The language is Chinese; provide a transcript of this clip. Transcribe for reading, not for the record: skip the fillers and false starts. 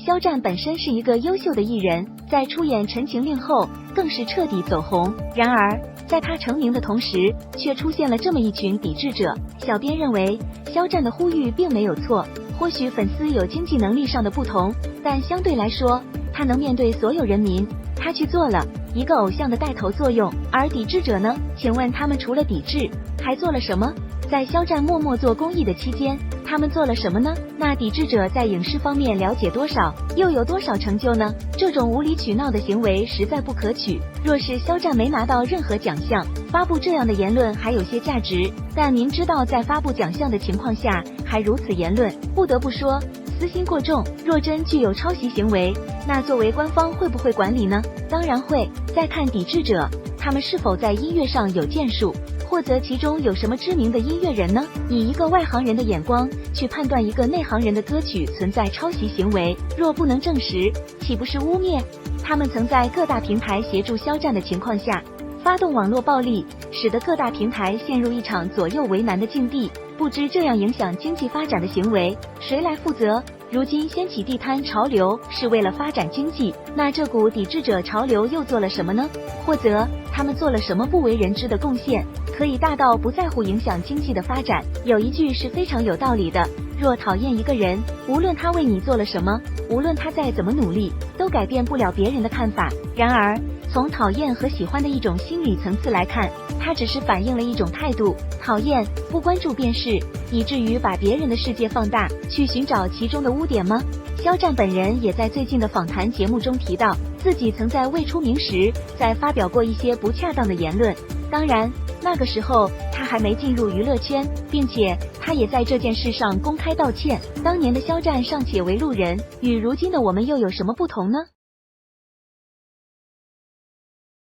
肖战本身是一个优秀的艺人，在出演《陈情令》后更是彻底走红。然而，在他成名的同时，却出现了这么一群抵制者。小编认为，肖战的呼吁并没有错，或许粉丝有经济能力上的不同，但相对来说，他能面对所有人民，他去做了一个偶像的带头作用。而抵制者呢？请问他们除了抵制，还做了什么？在肖战默默做公益的期间，他们做了什么呢？那抵制者在影视方面了解多少，又有多少成就呢？这种无理取闹的行为实在不可取。若是肖战没拿到任何奖项，发布这样的言论还有些价值，但明知道在发布奖项的情况下还如此言论，不得不说私心过重。若真具有抄袭行为，那作为官方会不会管理呢？当然会。再看抵制者，他们是否在音乐上有建树，或者其中有什么知名的音乐人呢？以一个外行人的眼光去判断一个内行人的歌曲存在抄袭行为，若不能证实，岂不是污蔑？他们曾在各大平台协助肖战的情况下，发动网络暴力，使得各大平台陷入一场左右为难的境地。不知这样影响经济发展的行为，谁来负责？如今掀起地摊潮流是为了发展经济，那这股抵制者潮流又做了什么呢？或者他们做了什么不为人知的贡献，可以大到不在乎影响经济的发展？有一句是非常有道理的，若讨厌一个人，无论他为你做了什么，无论他再怎么努力，都改变不了别人的看法。然而从讨厌和喜欢的一种心理层次来看，它只是反映了一种态度，讨厌不关注便是，以至于把别人的世界放大，去寻找其中的污点吗？肖战本人也在最近的访谈节目中提到，自己曾在未出名时在发表过一些不恰当的言论，当然那个时候他还没进入娱乐圈，并且他也在这件事上公开道歉。当年的肖战尚且为路人，与如今的我们又有什么不同呢？